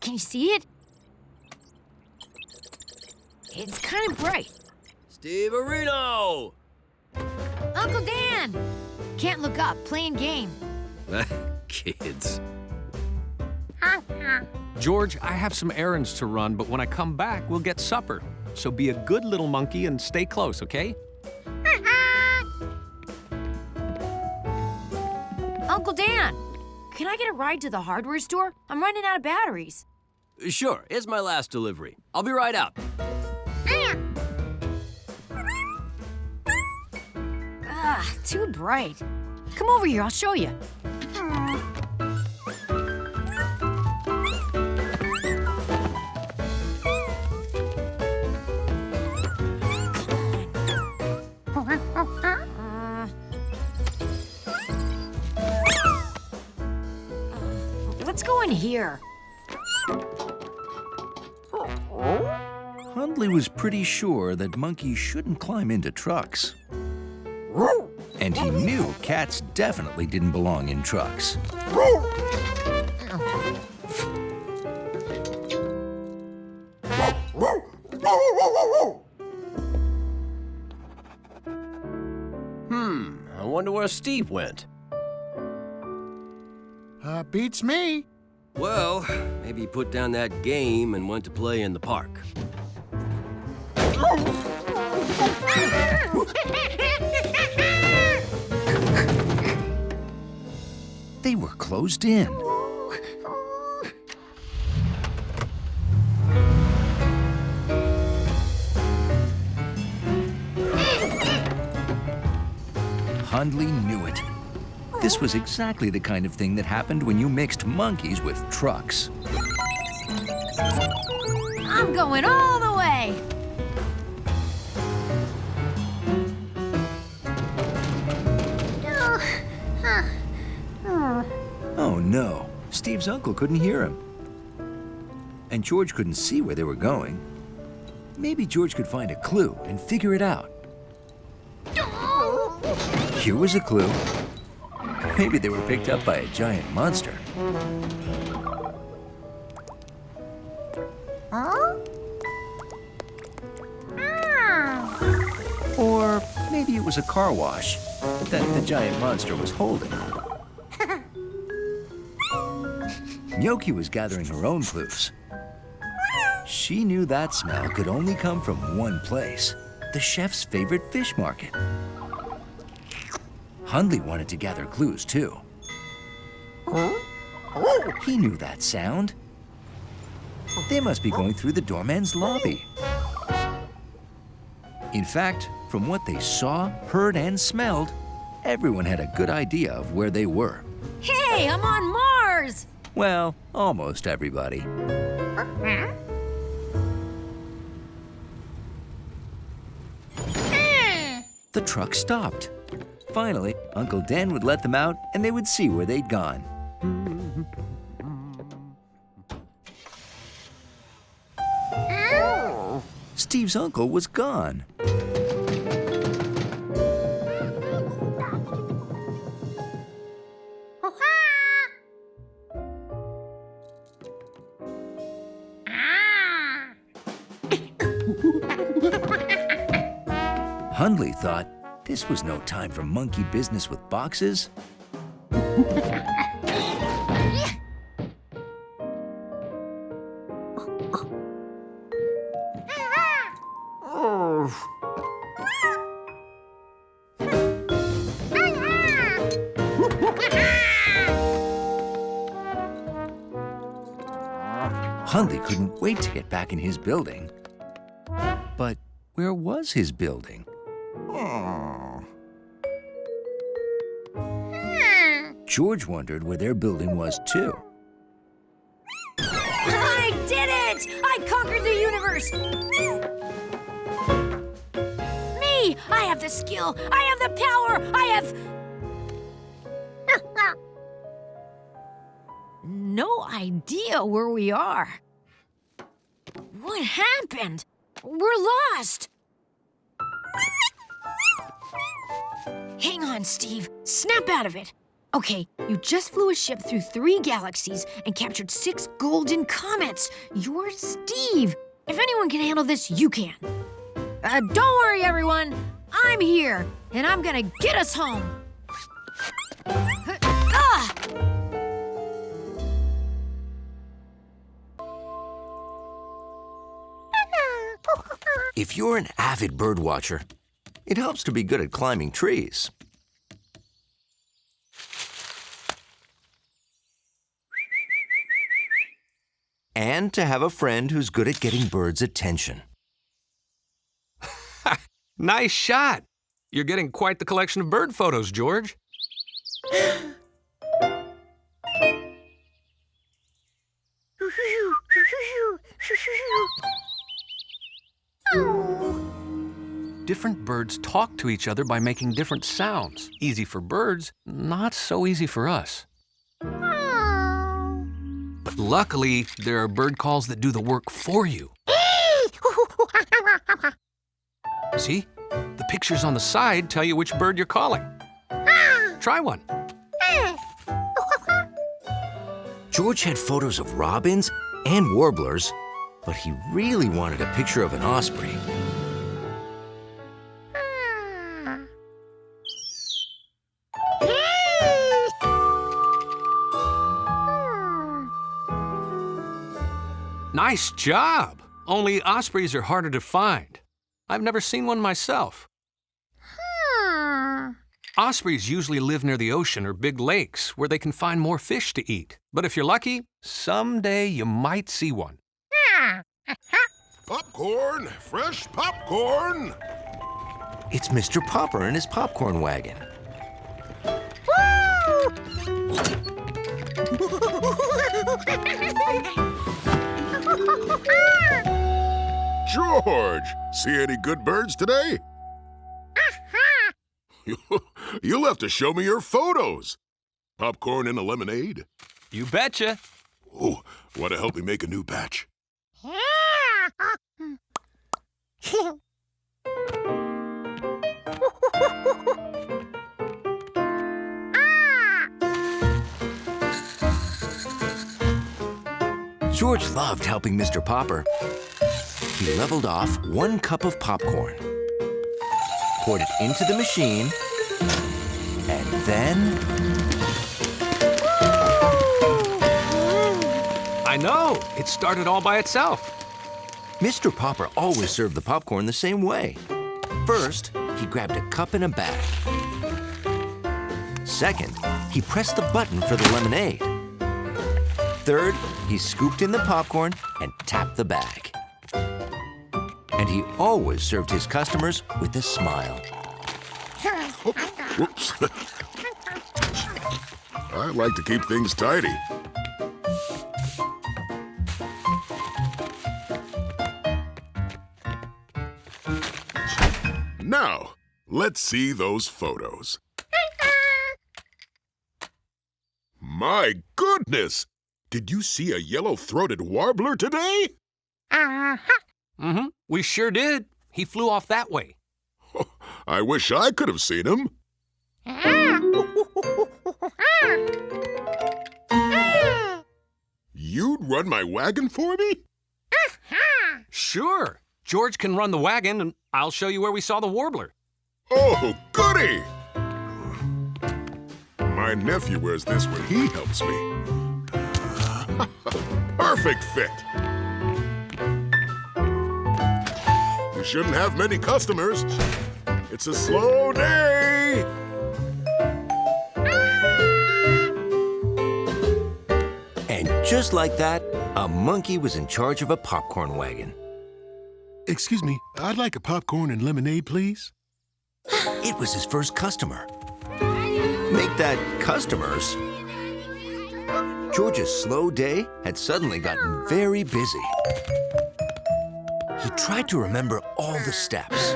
Can you see it? It's kind of bright. Steve Areno! Uncle Dan! Can't look up, playing game. Kids. George, I have some errands to run, but when I come back, we'll get supper. So be a good little monkey and stay close, okay? Uncle Dan, can I get a ride to the hardware store? I'm running out of batteries. Sure, it's my last delivery. I'll be right out. Too bright. Come over here, I'll show you. Let's go in here. Hundley was pretty sure that monkeys shouldn't climb into trucks. And he knew cats definitely didn't belong in trucks. I wonder where Steve went. Beats me. Well, maybe he put down that game and went to play in the park. They were closed in. Hundley knew it. This was exactly the kind of thing that happened when you mixed monkeys with trucks. I'm going all the way. Oh no, Steve's uncle couldn't hear him. And George couldn't see where they were going. Maybe George could find a clue and figure it out. Here was a clue. Maybe they were picked up by a giant monster. Or maybe it was a car wash that the giant monster was holding. Gnocchi was gathering her own clues. She knew that smell could only come from one place, the chef's favorite fish market. Hundley wanted to gather clues, too. He knew that sound. They must be going through the doorman's lobby. In fact, from what they saw, heard, and smelled, everyone had a good idea of where they were. Hey, I'm on Mars! Well, almost everybody. The truck stopped. Finally, Uncle Dan would let them out and they would see where they'd gone. Steve's uncle was gone. Hundley thought this was no time for monkey business with boxes. Hundley couldn't wait to get back in his building. But where was his building? George wondered where their building was, too. I did it! I conquered the universe! Me! I have the skill! I have the power! I have... no idea where we are. What happened? We're lost! Hang on, Steve. Snap out of it. Okay, you just flew a ship through 3 galaxies and captured 6 golden comets. You're Steve. If anyone can handle this, you can. Don't worry, everyone. I'm here, and I'm gonna get us home. If you're an avid bird watcher, it helps to be good at climbing trees. And to have a friend who's good at getting birds' attention. Nice shot. You're getting quite the collection of bird photos, George. Different birds talk to each other by making different sounds. Easy for birds, not so easy for us. But luckily, there are bird calls that do the work for you. See? The pictures on the side tell you which bird you're calling. Try one. George had photos of robins and warblers, but he really wanted a picture of an osprey. Nice job! Only ospreys are harder to find. I've never seen one myself. Ospreys usually live near the ocean or big lakes where they can find more fish to eat. But if you're lucky, someday you might see one. Popcorn! Fresh popcorn! It's Mr. Popper and his popcorn wagon. George, see any good birds today? You'll have to show me your photos. Popcorn and a lemonade? You betcha. Oh, want to help me make a new batch? George loved helping Mr. Popper. He leveled off 1 cup of popcorn, poured it into the machine, and then... I know, it started all by itself. Mr. Popper always served the popcorn the same way. First, he grabbed a cup and a bag. Second, he pressed the button for the lemonade. Third, he scooped in the popcorn and tapped the bag. And he always served his customers with a smile. Whoops. I like to keep things tidy. Now, let's see those photos. My goodness! Did you see a yellow-throated warbler today? Mm-hmm, we sure did. He flew off that way. I wish I could have seen him. You'd run my wagon for me? Sure. George can run the wagon, and I'll show you where we saw the warbler. Oh, goody! My nephew wears this when he helps me. Perfect fit. We shouldn't have many customers. It's a slow day. And just like that, a monkey was in charge of a popcorn wagon. Excuse me, I'd like a popcorn and lemonade, please. It was his first customer. Make that customers. George's slow day had suddenly gotten very busy. He tried to remember all the steps.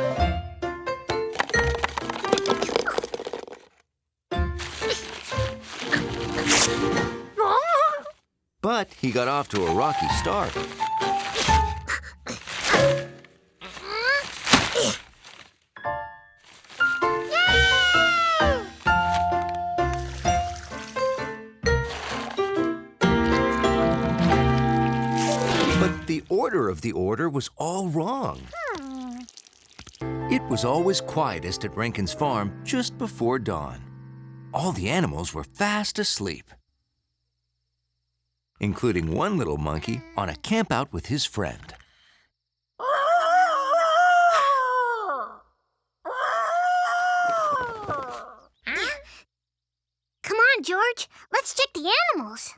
But he got off to a rocky start. But the order of the order was all wrong. It was always quietest at Rankin's farm just before dawn. All the animals were fast asleep, including one little monkey on a campout with his friend. Come on, George. Let's check the animals.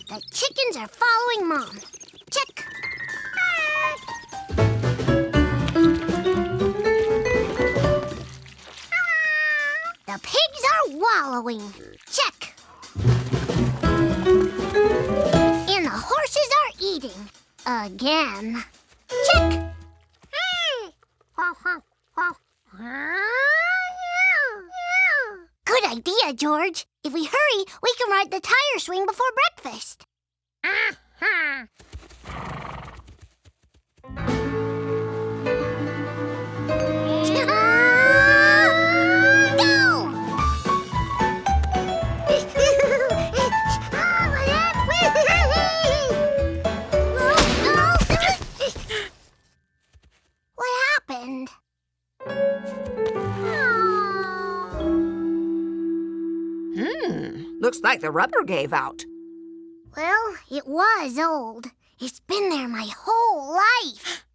The chickens are following Mom. Check. The pigs are wallowing. Check. And the horses are eating. Again. Check. Good idea, George. If we hurry, we can ride the tire swing before breakfast. What happened? Looks like the rubber gave out. Well, it was old. It's been there my whole life.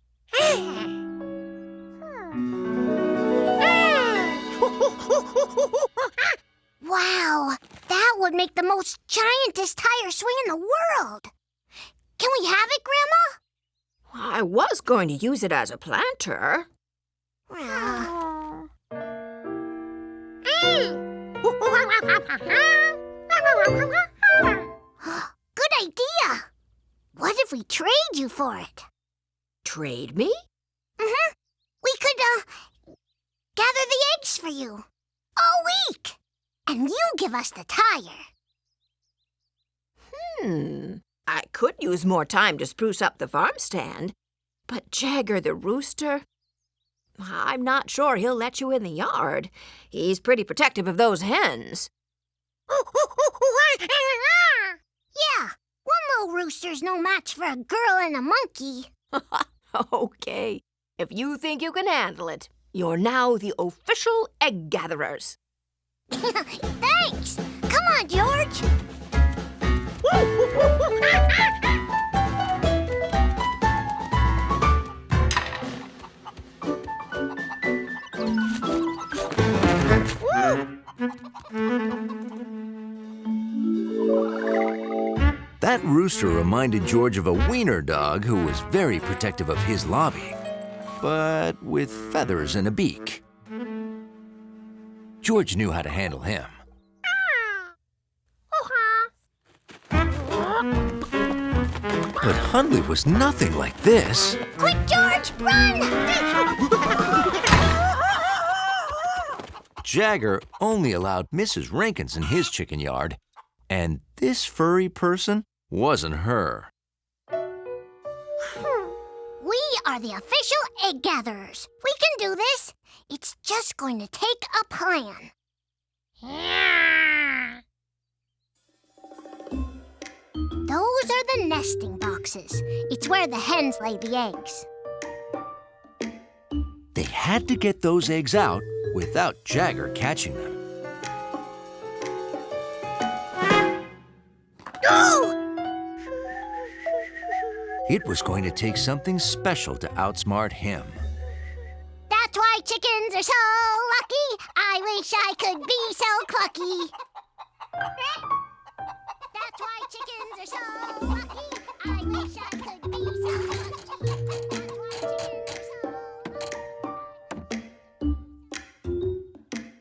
Wow, that would make the most giantest tire swing in the world. Can we have it, Grandma? I was going to use it as a planter. Good idea. What if we trade you for it? Trade me? Mm-hmm. We could, gather the eggs for you. All week. And you give us the tire. I could use more time to spruce up the farm stand. But Jagger the rooster, I'm not sure he'll let you in the yard. He's pretty protective of those hens. Yeah, one little rooster's no match for a girl and a monkey. Okay, if you think you can handle it, you're now the official egg gatherers. Thanks! Come on, George! That rooster reminded George of a wiener dog who was very protective of his lobby, but with feathers and a beak. George knew how to handle him. But Hundley was nothing like this. Quick, George, run! Jagger only allowed Mrs. Rankins in his chicken yard, and this furry person wasn't her. We are the official egg gatherers. We can do this. It's just going to take a plan. Those are the nesting boxes. It's where the hens lay the eggs. They had to get those eggs out without Jagger catching them. It was going to take something special to outsmart him. That's why chickens are so lucky. I wish I could be so clucky. That's why chickens are so lucky. I wish I could be so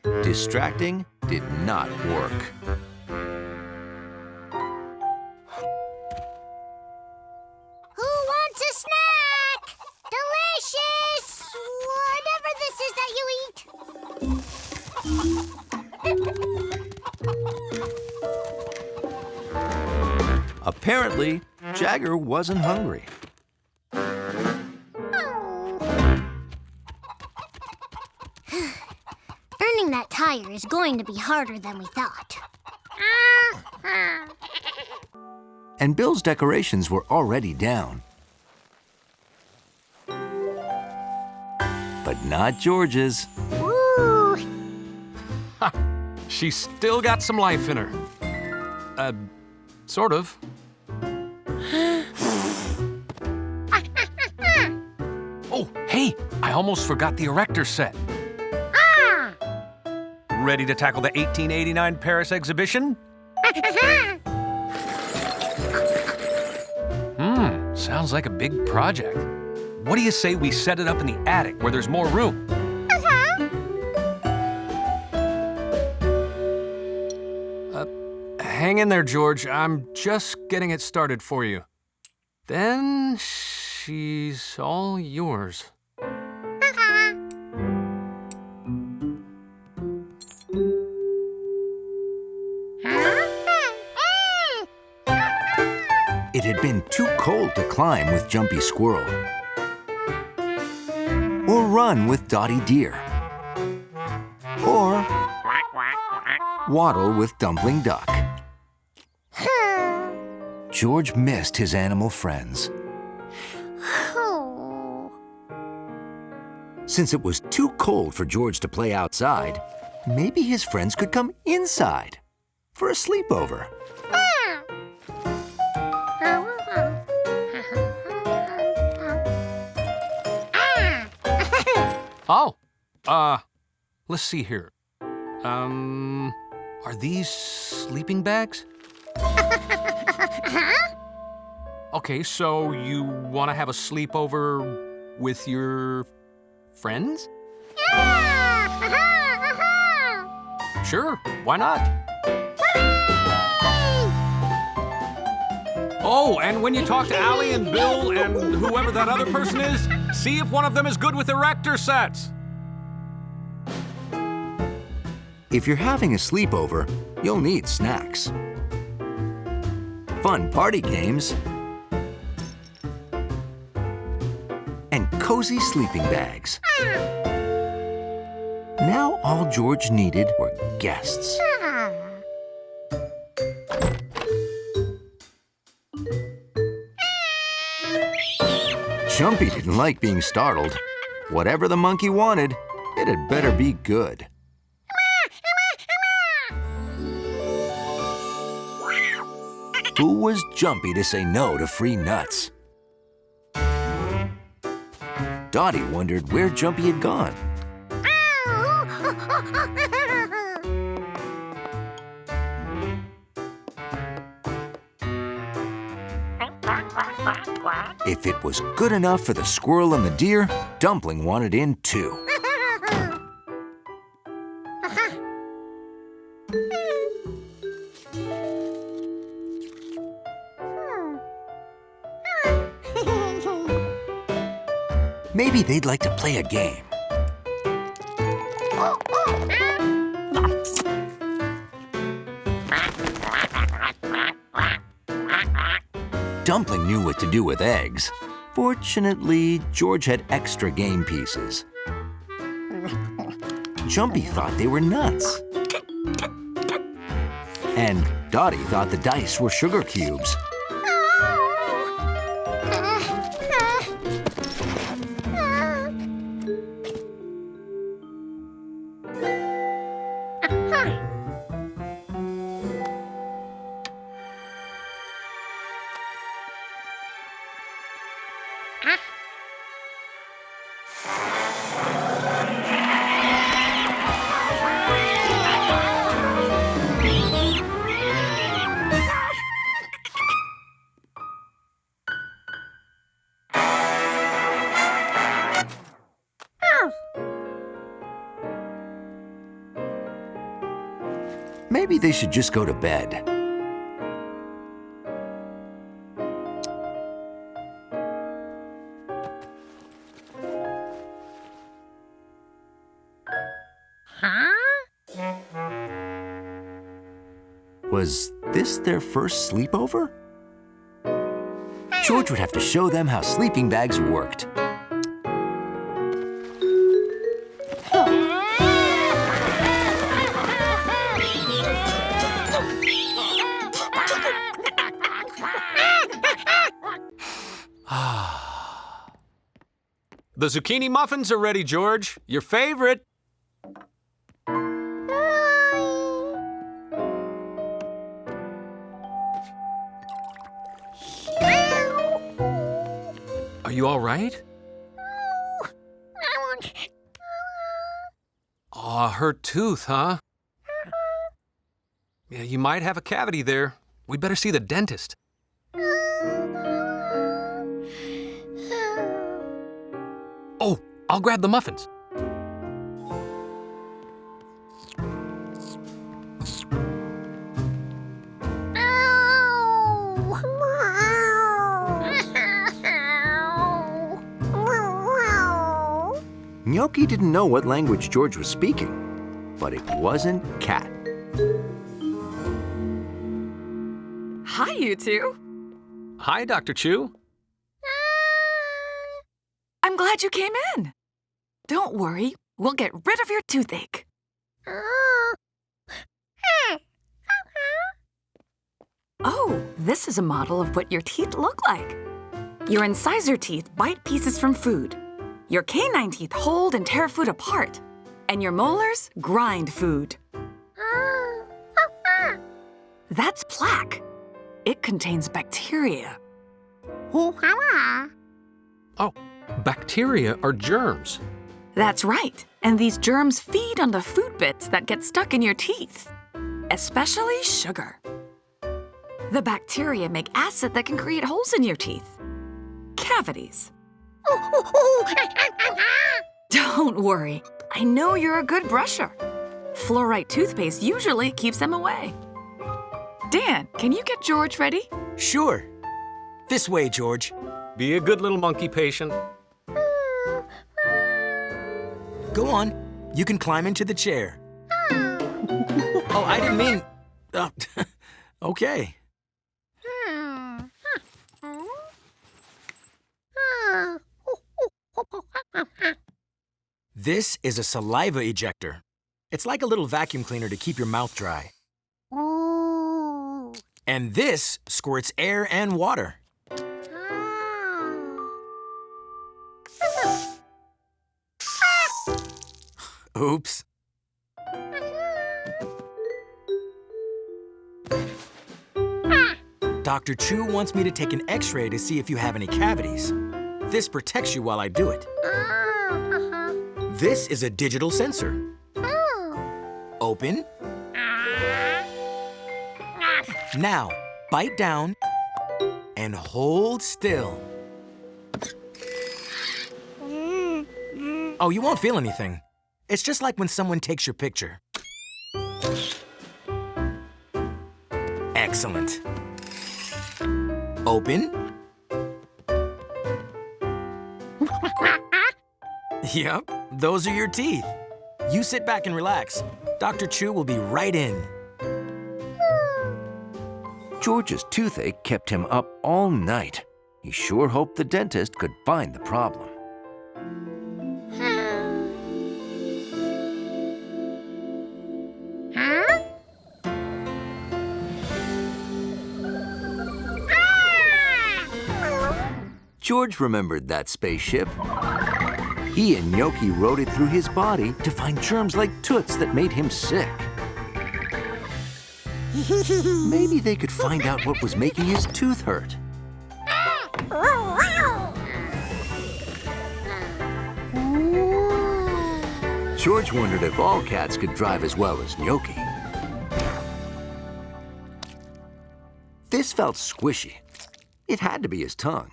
lucky. Distracting did not work. Who wants a snack? Delicious! Whatever this is that you eat. Apparently, Jagger wasn't hungry. Earning that tire is going to be harder than we thought. and Bill's decorations were already down. But not George's. Ooh. She's still got some life in her. Sort of. Oh, hey, I almost forgot the erector set. Ready to tackle the 1889 Paris exhibition? Sounds like a big project. What do you say we set it up in the attic where there's more room? Hang in there, George. I'm just getting it started for you. Then she's all yours. It had been too cold to climb with Jumpy Squirrel, or run with Dotty Deer, or waddle with Dumpling Duck. George missed his animal friends. Since it was too cold for George to play outside, maybe his friends could come inside for a sleepover. Oh, let's see here. Are these sleeping bags? Okay, so you want to have a sleepover with your friends? Sure, why not? Oh, and when you talk to Allie and Bill and whoever that other person is, see if one of them is good with erector sets. If you're having a sleepover, you'll need snacks, fun party games, and cozy sleeping bags. Now all George needed were guests. Jumpy didn't like being startled. Whatever the monkey wanted, it had better be good. Who was Jumpy to say no to free nuts? Dotty wondered where Jumpy had gone. If it was good enough for the squirrel and the deer, Dumpling wanted in too. Maybe they'd like to play a game. Dumpling knew what to do with eggs. Fortunately, George had extra game pieces. Jumpy thought they were nuts. And Dotty thought the dice were sugar cubes. Maybe they should just go to bed. Was this their first sleepover? George would have to show them how sleeping bags worked. The zucchini muffins are ready, George. Your favorite. Are you all right? Aw, hurt tooth, huh? Yeah, you might have a cavity there. We'd better see the dentist. Oh, I'll grab the muffins. Gnocchi didn't know what language George was speaking, but it wasn't cat. Hi, you two. Hi, Dr. Chu. I'm glad you came in. Don't worry, we'll get rid of your toothache. Oh, this is a model of what your teeth look like. Your incisor teeth bite pieces from food. Your canine teeth hold and tear food apart. And your molars grind food. That's plaque. It contains bacteria. Oh, bacteria are germs. That's right. And these germs feed on the food bits that get stuck in your teeth, especially sugar. The bacteria make acid that can create holes in your teeth. Cavities. Don't worry. I know you're a good brusher. Fluorite toothpaste usually keeps them away. Dan, can you get George ready? Sure. This way, George. Be a good little monkey patient. Go on. You can climb into the chair. Oh, I didn't mean... okay. This is a saliva ejector. It's like a little vacuum cleaner to keep your mouth dry. And this squirts air and water. Oops. Dr. Chu wants me to take an X-ray to see if you have any cavities. This protects you while I do it. This is a digital sensor. Open. Now, bite down and hold still. Oh, you won't feel anything. It's just like when someone takes your picture. Excellent. Open. Yep, those are your teeth. You sit back and relax. Dr. Chu will be right in. George's toothache kept him up all night. He sure hoped the dentist could find the problem. George remembered that spaceship. He and Gnocchi rode it through his body to find germs like toots that made him sick. Maybe they could find out what was making his tooth hurt. George wondered if all cats could drive as well as Gnocchi. This felt squishy. It had to be his tongue.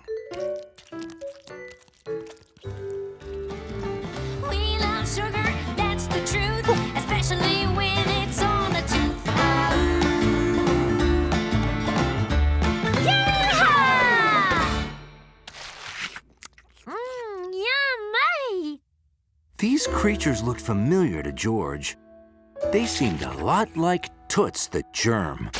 We love sugar, that's the truth, especially when it's on the tooth. Yeah! Yummy! These creatures looked familiar to George. They seemed a lot like Toots the germ.